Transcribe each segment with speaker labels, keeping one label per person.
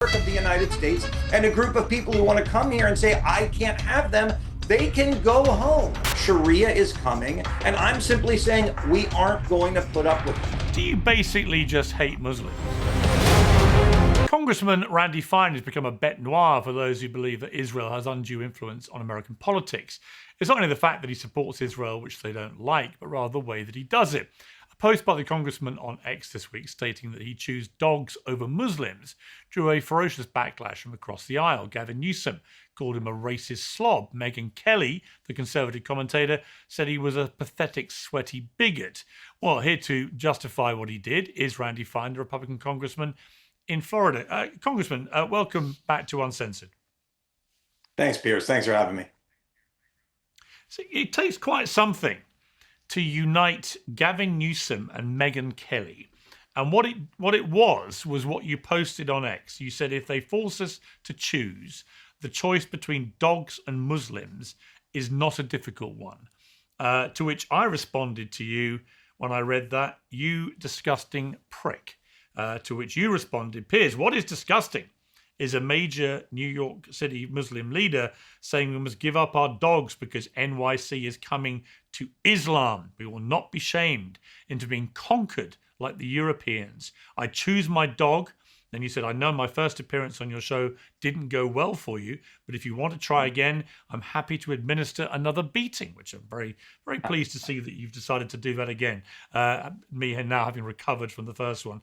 Speaker 1: of the United States, and a group of people who want to come here and say, I can't have them, they can go home. Sharia is coming, and I'm simply saying we aren't going to put up with it.
Speaker 2: Do you basically just hate Muslims? Congressman Randy Fine has become a bête noire for those who believe that Israel has undue influence on American politics. It's not only the fact that he supports Israel, which they don't like, but rather the way that he does it. A post by the congressman on X this week stating that he chose dogs over Muslims drew a ferocious backlash from across the aisle. Gavin Newsom called him a racist slob. Megyn Kelly, the Conservative commentator, said he was a pathetic, sweaty bigot. Well, here to justify what he did is Randy Fine, the Republican congressman in Florida. Congressman, welcome back to Uncensored.
Speaker 1: Thanks, Piers. Thanks for having me.
Speaker 2: So it takes quite something to unite Gavin Newsom and Megyn Kelly. And what it was what you posted on X. You said if they force us to choose, the choice between dogs and Muslims is not a difficult one. To which I responded to you when I read that, you disgusting prick. To which you responded, Piers, what is disgusting is a major New York City Muslim leader saying we must give up our dogs because NYC is coming to Islam. We will not be shamed into being conquered like the Europeans. I choose my dog. Then you said, I know my first appearance on your show didn't go well for you, but if you want to try again, I'm happy to administer another beating, which I'm very, very pleased to see that you've decided to do that again. Me now having recovered from the first one.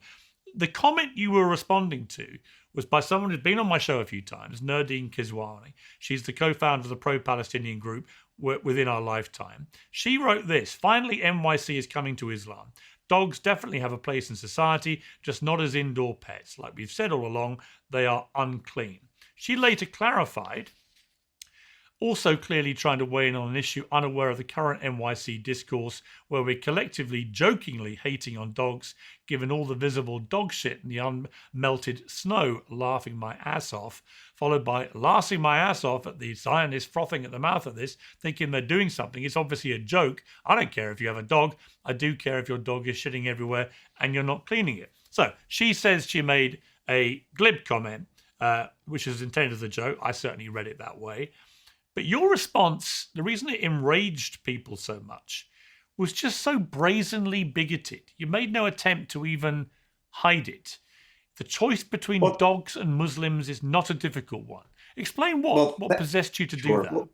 Speaker 2: The comment you were responding to was by someone who's been on my show a few times, Nurdine Kiswani. She's the co-founder of the pro-Palestinian group Within Our Lifetime. She wrote this: finally, NYC is coming to Islam. Dogs definitely have a place in society, just not as indoor pets. Like we've said all along, they are unclean. She later clarified, also clearly trying to weigh in on an issue unaware of the current NYC discourse where we're collectively jokingly hating on dogs, given all the visible dog shit and the unmelted snow, laughing my ass off, followed by laughing my ass off at the Zionists frothing at the mouth at this, thinking they're doing something. It's obviously a joke. I don't care if you have a dog. I do care if your dog is shitting everywhere and you're not cleaning it. So she says she made a glib comment, which is intended as a joke. I certainly read it that way. But your response, the reason it enraged people so much, was just so brazenly bigoted. You made no attempt to even hide it. The choice between dogs and Muslims is not a difficult one. Explain what possessed you to do that.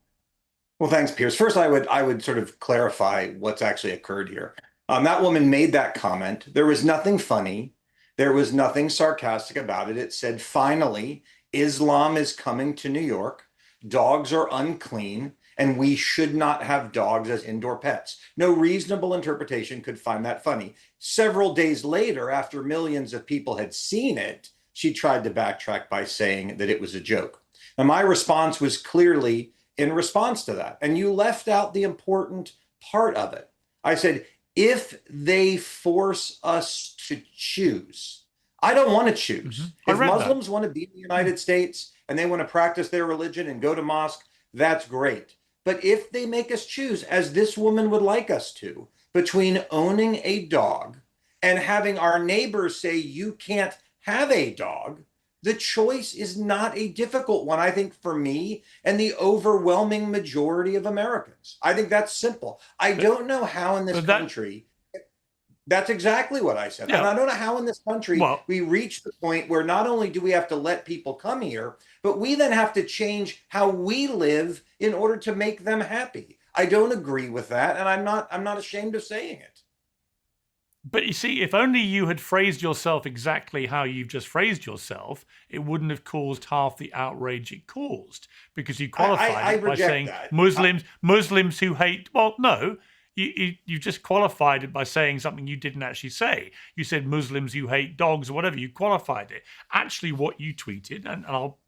Speaker 1: Well, thanks, Piers. First, I would sort of clarify what's actually occurred here. That woman made that comment. There was nothing funny. There was nothing sarcastic about it. It said, finally, Islam is coming to New York. Dogs are unclean, and we should not have dogs as indoor pets. No reasonable interpretation could find that funny. Several days later, after millions of people had seen it, she tried to backtrack by saying that it was a joke. Now, my response was clearly in response to that, and you left out the important part of it. I said, if they force us to choose, I don't want to choose.
Speaker 2: Mm-hmm.
Speaker 1: If Muslims want to be in the United States and they want to practice their religion and go to mosque, that's great. But if they make us choose, as this woman would like us to, between owning a dog and having our neighbors say you can't have a dog, the choice is not a difficult one, I think, for me and the overwhelming majority of Americans. I think that's simple. I don't know how in this country... That's exactly what I said. Yeah. And I don't know how in this country we reach the point where not only do we have to let people come here, but we then have to change how we live in order to make them happy. I don't agree with that, and I'm not ashamed of saying it.
Speaker 2: But you see, if only you had phrased yourself exactly how you've just phrased yourself, it wouldn't have caused half the outrage it caused, because you qualified it by saying that. Muslims who hate. Well, no. You just qualified it by saying something you didn't actually say. You said Muslims who hate dogs or whatever. You qualified it. Actually, what you tweeted, and I'll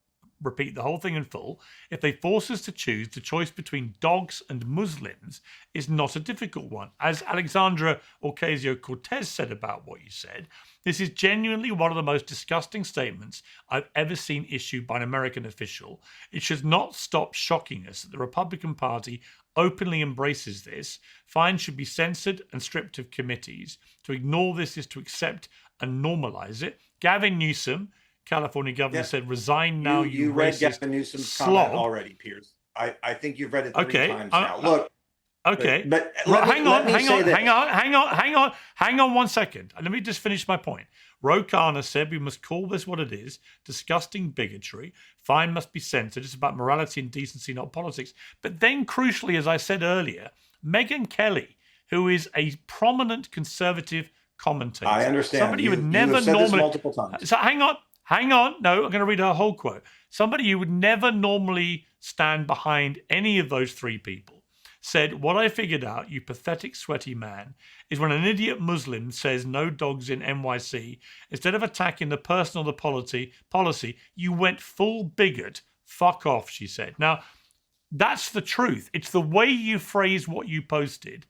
Speaker 2: repeat the whole thing in full, if they force us to choose, the choice between dogs and Muslims is not a difficult one. As Alexandra Ocasio-Cortez said about what you said, this is genuinely one of the most disgusting statements I've ever seen issued by an American official. It should not stop shocking us that the Republican Party openly embraces this. Fines should be censored and stripped of committees. To ignore this is to accept and normalize it. Gavin Newsom California governor
Speaker 1: Yeah.
Speaker 2: said, "Resign now,
Speaker 1: You
Speaker 2: you
Speaker 1: read
Speaker 2: racist
Speaker 1: Gavin Newsom's
Speaker 2: slob."
Speaker 1: comment already, Piers. I think you've read it 3
Speaker 2: Okay,
Speaker 1: times now. Look,
Speaker 2: okay.
Speaker 1: but
Speaker 2: Hang on,
Speaker 1: let me say this.
Speaker 2: hang on 1 second. Let me just finish my point. Ro Khanna said we must call this what it is: disgusting bigotry. Fine must be censored. It's about morality and decency, not politics. But then, crucially, as I said earlier, Megyn Kelly, who is a prominent conservative commentator,
Speaker 1: I understand.
Speaker 2: somebody you would
Speaker 1: You
Speaker 2: never
Speaker 1: have said
Speaker 2: normally.
Speaker 1: this multiple times.
Speaker 2: So hang on. No, I'm going to read her whole quote. Somebody you would never normally stand behind any of those three people said, "What I figured out, you pathetic, sweaty man, is when an idiot Muslim says no dogs in NYC, instead of attacking the person or the policy, you went full bigot. Fuck off," she said. Now, that's the truth. It's the way you phrase what you posted.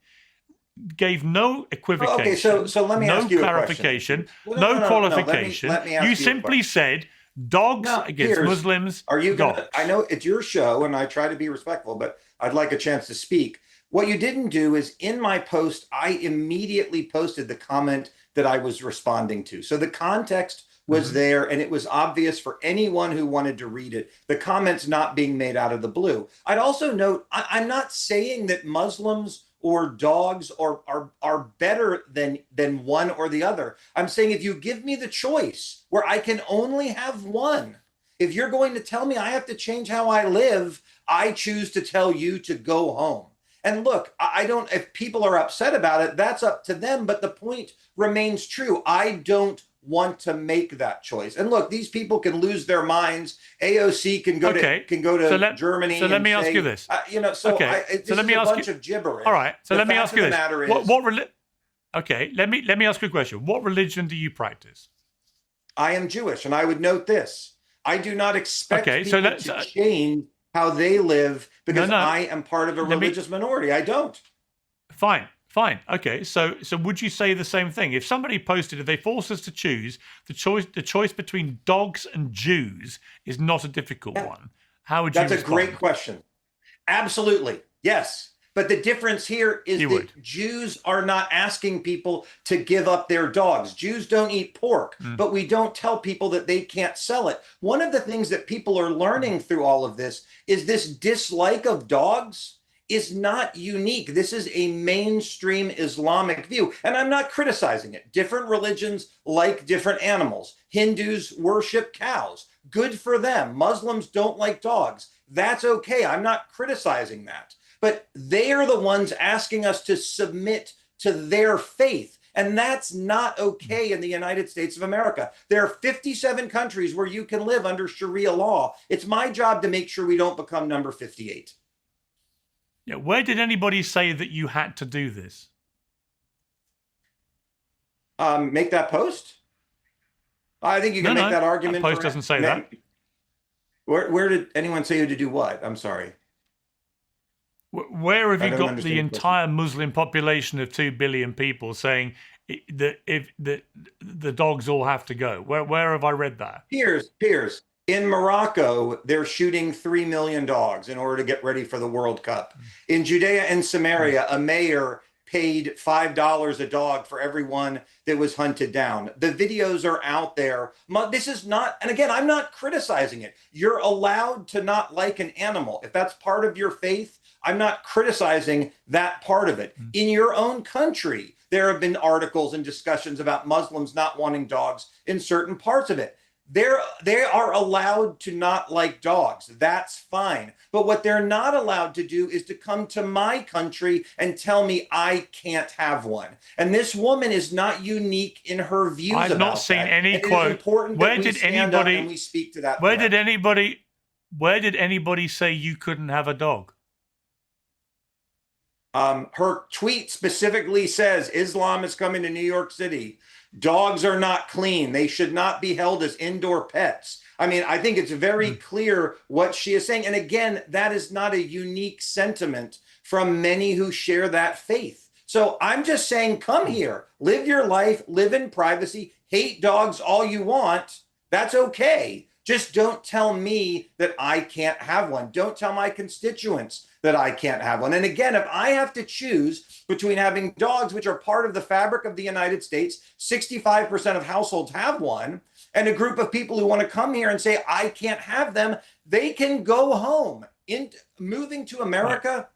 Speaker 2: Gave no equivocation.
Speaker 1: Okay, so let me ask you a question.
Speaker 2: No qualification.
Speaker 1: Let me ask
Speaker 2: you
Speaker 1: you
Speaker 2: simply said dogs against
Speaker 1: Piers,
Speaker 2: Muslims.
Speaker 1: Are you
Speaker 2: dogs.
Speaker 1: gonna, I know it's your show and I try to be respectful, but I'd like a chance to speak. What you didn't do is in my post, I immediately posted the comment that I was responding to. So the context was there and it was obvious for anyone who wanted to read it. The comment's not being made out of the blue. I'd also note, I'm not saying that Muslims or dogs are better than one or the other. I'm saying if you give me the choice where I can only have one, if you're going to tell me I have to change how I live, I choose to tell you to go home. And look, I don't, if people are upset about it, that's up to them. But the point remains true. I don't want to make that choice. And look, these people can lose their minds. AOC can go to Germany.
Speaker 2: So let me ask you this.
Speaker 1: This is a bunch of gibberish.
Speaker 2: All right. So let me ask you this.
Speaker 1: Matter is,
Speaker 2: let me ask you a question. What religion do you practice?
Speaker 1: I am Jewish, and I would note this. I do not expect people to change how they live because I am part of a religious minority. I don't.
Speaker 2: Fine. Okay. So would you say the same thing? If somebody posted, if they force us to choose, the choice between dogs and Jews is not a difficult one. How would you respond?
Speaker 1: That's a great question. Absolutely. Yes. But the difference here is that Jews are not asking people to give up their dogs. Jews don't eat pork, but we don't tell people that they can't sell it. One of the things that people are learning through all of this is this dislike of dogs is not unique. This is a mainstream Islamic view, and I'm not criticizing it. Different religions like different animals. Hindus worship cows. Good for them. Muslims don't like dogs. That's okay. I'm not criticizing that. But they are the ones asking us to submit to their faith. And that's not okay in the United States of America. There are 57 countries where you can live under Sharia law. It's my job to make sure we don't become number 58.
Speaker 2: Yeah, where did anybody say that you had to do this?
Speaker 1: Make that post? I think you can make that argument.
Speaker 2: That post doesn't say that.
Speaker 1: Where did anyone say you to do what? I'm sorry.
Speaker 2: Where have you got the entire Muslim population of 2 billion people saying that if the dogs all have to go? Where have I read that?
Speaker 1: Piers. In Morocco, they're shooting 3 million dogs in order to get ready for the World Cup. In Judea and Samaria, a mayor paid $5 a dog for everyone that was hunted down. The videos are out there. This is not, and again, I'm not criticizing it. You're allowed to not like an animal. If that's part of your faith, I'm not criticizing that part of it. In your own country, there have been articles and discussions about Muslims not wanting dogs in certain parts of it. They are allowed to not like dogs. That's fine. But what they're not allowed to do is to come to my country and tell me I can't have one. And this woman is not unique in her views about that.
Speaker 2: I've not seen any quote.
Speaker 1: Where did anybody? And we speak to that.
Speaker 2: Where did anybody say you couldn't have a dog?
Speaker 1: Her tweet specifically says Islam is coming to New York City. Dogs are not clean. They should not be held as indoor pets. I mean, I think it's very clear what she is saying. And again, that is not a unique sentiment from many who share that faith. So I'm just saying, come here, live your life, live in privacy, hate dogs all you want. That's okay. Just don't tell me that I can't have one. Don't tell my constituents that I can't have one. And again, if I have to choose between having dogs, which are part of the fabric of the United States, 65% of households have one, And a group of people who want to come here and say, I can't have them, they can go home. Moving to America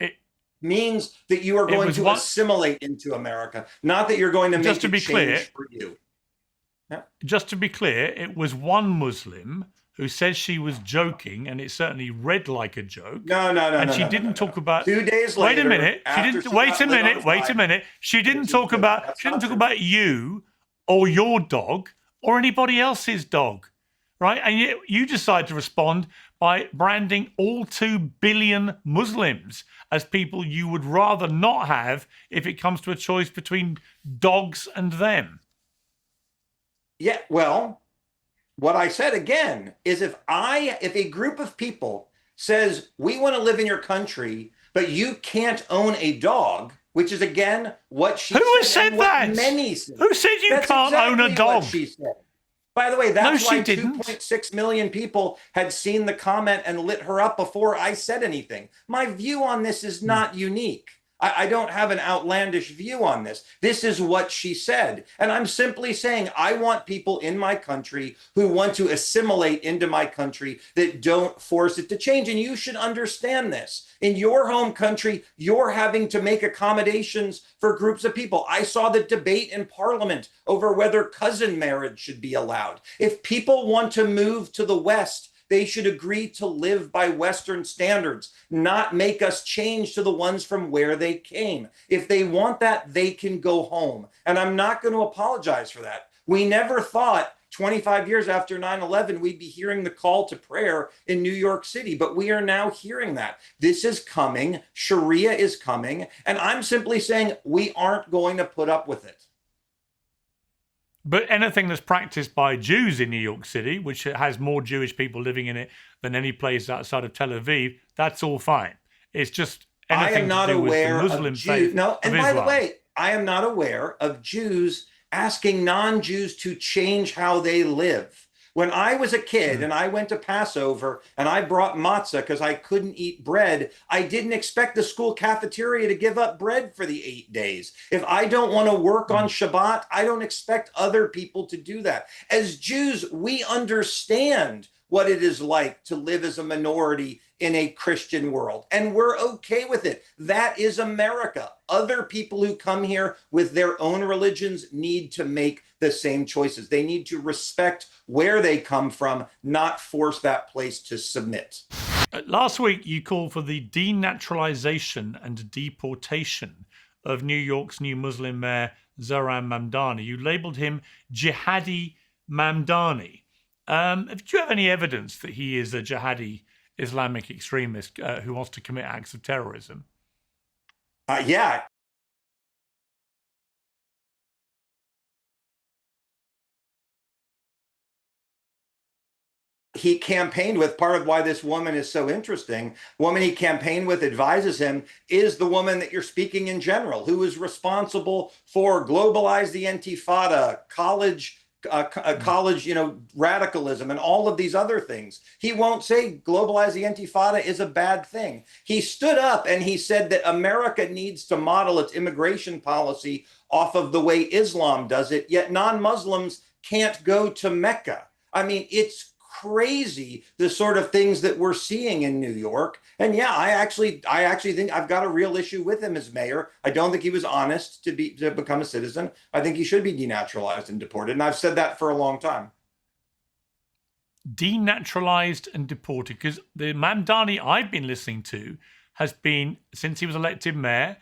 Speaker 1: means that you are going to assimilate into America, not that you're going to make a change for you. Yeah.
Speaker 2: Just to be clear, it was one Muslim who says she was joking, and it certainly read like a joke.
Speaker 1: No.
Speaker 2: And she didn't talk about.
Speaker 1: 2 days later.
Speaker 2: Wait a minute. She didn't. Wait a minute. She didn't talk about. She didn't talk about you or your dog or anybody else's dog, right? And yet you decide to respond by branding all 2 billion Muslims as people you would rather not have if it comes to a choice between dogs and them.
Speaker 1: Yeah. Well, what I said again is if a group of people says, we want to live in your country, but you can't own a dog, which is again what she said.
Speaker 2: Who has said that?
Speaker 1: Many said.
Speaker 2: Who said you can't own a dog?
Speaker 1: What she said. By the way, that's why 2.6 million people had seen the comment and lit her up before I said anything. My view on this is not unique. I don't have an outlandish view on this. This is what she said. And I'm simply saying I want people in my country who want to assimilate into my country that don't force it to change. And you should understand this. In your home country, you're having to make accommodations for groups of people. I saw the debate in Parliament over whether cousin marriage should be allowed. If people want to move to the West, they should agree to live by Western standards, not make us change to the ones from where they came. If they want that, they can go home. And I'm not going to apologize for that. We never thought 25 years after 9/11, we'd be hearing the call to prayer in New York City, but we are now hearing that. This is coming. Sharia is coming. And I'm simply saying we aren't going to put up with it.
Speaker 2: But anything that's practiced by Jews in New York City, which has more Jewish people living in it than any place outside of Tel Aviv, that's all fine. It's just anything
Speaker 1: I am not
Speaker 2: to do
Speaker 1: aware
Speaker 2: with the Muslim
Speaker 1: of
Speaker 2: faith.
Speaker 1: No, and
Speaker 2: of
Speaker 1: by
Speaker 2: Islam.
Speaker 1: the way, I am not aware of Jews asking non-Jews to change how they live. When I was a kid and I went to Passover and I brought matzah because I couldn't eat bread, I didn't expect the school cafeteria to give up bread for the 8 days. If I don't want to work on Shabbat, I don't expect other people to do that. As Jews, we understand what it is like to live as a minority in a Christian world, and we're okay with it. That is America. Other people who come here with their own religions need to make the same choices. They need to respect where they come from, not force that place to submit.
Speaker 2: Last week, you called for the denaturalization and deportation of New York's new Muslim mayor, Zohran Mamdani. You labeled him Jihadi Mamdani. Do you have any evidence that he is a jihadi Islamic extremist who wants to commit acts of terrorism?
Speaker 1: Yeah. He campaigned with, part of why this woman is so interesting, woman he campaigned with, advises him, is the woman that you're speaking in general, who is responsible for globalize the Intifada, college, radicalism and all of these other things. He won't say globalize the Intifada is a bad thing. He stood up and he said that America needs to model its immigration policy off of the way Islam does it, yet non-Muslims can't go to Mecca. I mean, it's crazy, the sort of things that we're seeing in New York. And yeah, I actually think I've got a real issue with him as mayor. I don't think he was honest to become a citizen. I think he should be denaturalized and deported. And I've said that for a long time.
Speaker 2: Denaturalized and deported, because the Mamdani I've been listening to has been, since he was elected mayor,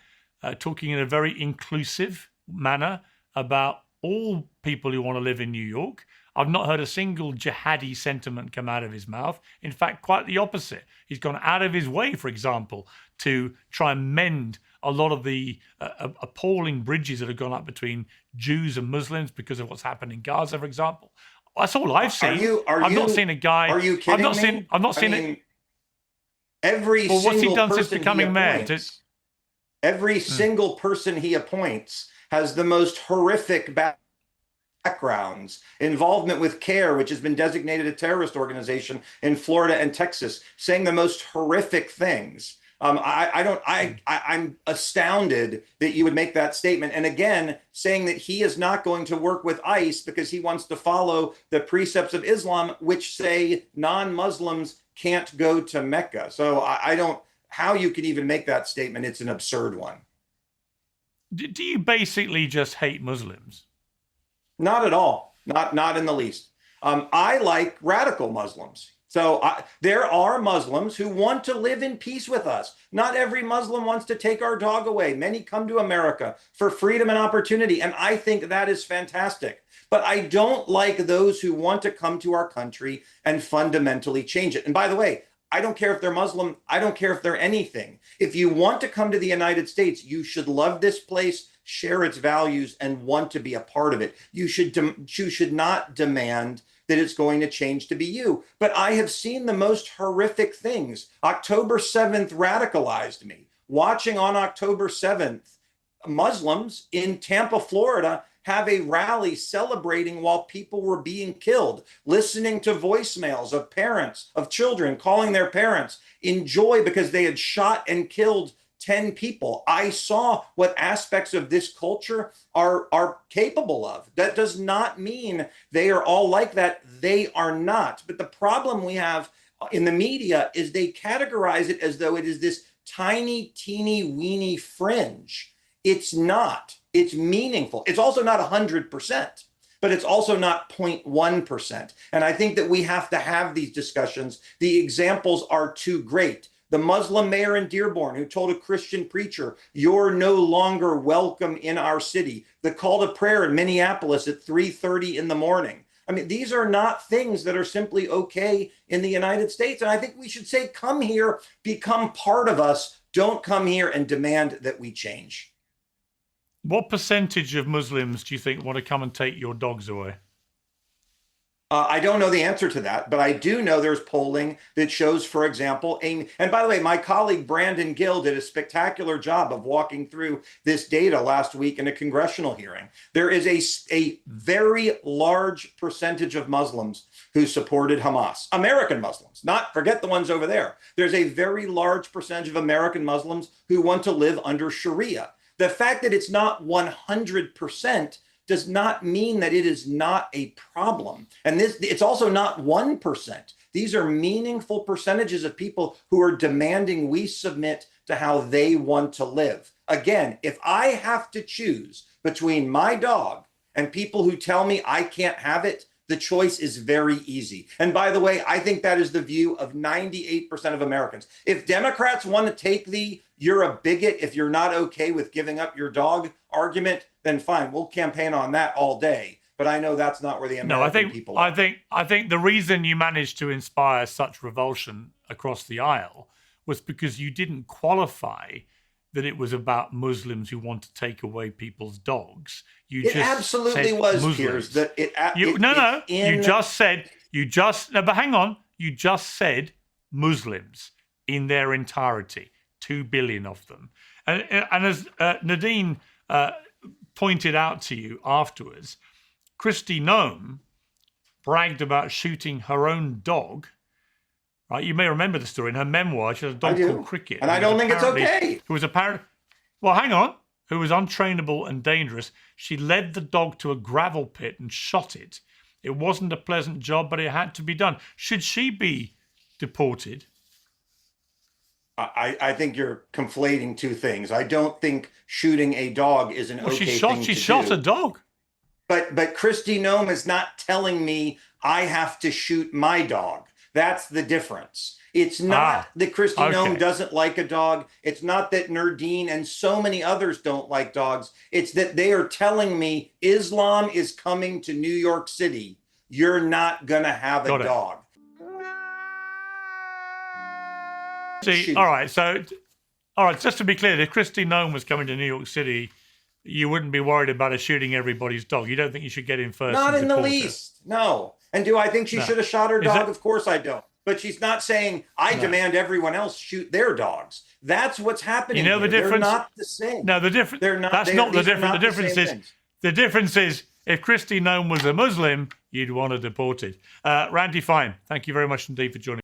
Speaker 2: talking in a very inclusive manner about all people who want to live in New York. I've not heard a single jihadi sentiment come out of his mouth. In fact, quite the opposite. He's gone out of his way, for example, to try and mend a lot of the appalling bridges that have gone up between Jews and Muslims because of what's happened in Gaza, for example. That's all I've seen. I've not seen a guy.
Speaker 1: Are you kidding me?
Speaker 2: I've not seen it.
Speaker 1: Every
Speaker 2: well, what's he
Speaker 1: single
Speaker 2: done since
Speaker 1: person
Speaker 2: becoming mayor?
Speaker 1: Every single person he appoints has the most horrific backgrounds, involvement with CARE, which has been designated a terrorist organization in Florida and Texas, saying the most horrific things. I'm astounded that you would make that statement. And again, saying that he is not going to work with ICE because he wants to follow the precepts of Islam, which say non-Muslims can't go to Mecca. So I don't, how you can even make that statement. It's an absurd one.
Speaker 2: Do you basically just hate Muslims?
Speaker 1: Not at all. Not in the least. I like radical Muslims. So there are Muslims who want to live in peace with us. Not every Muslim wants to take our dog away. Many come to America for freedom and opportunity, and I think that is fantastic. But I don't like those who want to come to our country and fundamentally change it. And by the way, I don't care if they're Muslim. I don't care if they're anything. If you want to come to the United States, you should love this place, share its values, and want to be a part of it. You should not demand that it's going to change to be you. But I have seen the most horrific things. October 7th radicalized me. Watching on October 7th, Muslims in Tampa, Florida, have a rally celebrating while people were being killed, listening to voicemails of parents, of children calling their parents in joy because they had shot and killed 10 people. I saw what aspects of this culture are capable of. That does not mean they are all like that. They are not. But the problem we have in the media is they categorize it as though it is this tiny, teeny, weeny fringe. It's not. It's meaningful. It's also not 100%, but it's also not 0.1%. And I think that we have to have these discussions. The examples are too great. The Muslim mayor in Dearborn who told a Christian preacher, "You're no longer welcome in our city." The call to prayer in Minneapolis at 3:30 in the morning. I mean, these are not things that are simply okay in the United States. And I think we should say, come here, become part of us. Don't come here and demand that we change.
Speaker 2: What percentage of Muslims do you think want to come and take your dogs away?
Speaker 1: I don't know the answer to that, but I do know there's polling that shows, for example, and by the way, my colleague Brandon Gill did a spectacular job of walking through this data last week in a congressional hearing. There is a very large percentage of Muslims who supported Hamas, American Muslims, not forget the ones over there. There's a very large percentage of American Muslims who want to live under Sharia. The fact that it's not 100% does not mean that it is not a problem. And it's also not 1%. These are meaningful percentages of people who are demanding we submit to how they want to live. Again, if I have to choose between my dog and people who tell me I can't have it, the choice is very easy. And by the way, I think that is the view of 98% of Americans. If Democrats want to take the "you're a bigot if you're not okay with giving up your dog" argument, then fine, we'll campaign on that all day. But I know that's not where the American people are.
Speaker 2: I think the reason you managed to inspire such revulsion across the aisle was because you didn't qualify that it was about Muslims who want to take away people's dogs. It
Speaker 1: just absolutely was, Piers. But hang
Speaker 2: on. You just said Muslims in their entirety, 2 billion of them. And as Nadine pointed out to you afterwards, Kristi Noem bragged about shooting her own dog. Right, you may remember the story in her memoir. She has a dog called Cricket,
Speaker 1: and I don't think it's okay.
Speaker 2: Who was apparently, well, hang on, who was untrainable and dangerous. She led the dog to a gravel pit and shot it. It wasn't a pleasant job, but it had to be done. Should she be deported?
Speaker 1: I think you're conflating two things. I don't think shooting a dog is an okay thing to do.
Speaker 2: She shot a dog.
Speaker 1: But Kristi Noem is not telling me I have to shoot my dog. That's the difference. It's not that Kristi Noem doesn't like a dog. It's not that Nardine and so many others don't like dogs. It's that they are telling me Islam is coming to New York City. You're not going to have a dog.
Speaker 2: See, all right, just to be clear, if Kristi Noem was coming to New York City, you wouldn't be worried about her shooting everybody's dog. You don't think you should get in first?
Speaker 1: Not in the least, no. And do I think she should have shot her dog? Of course I don't. But she's not saying, I demand everyone else shoot their dogs. That's what's happening. You know the difference? They're not the same.
Speaker 2: No, the difference. That's not the difference. The difference is if Kristi Noem was a Muslim, you'd want her deported. Randy Fine, thank you very much indeed for joining.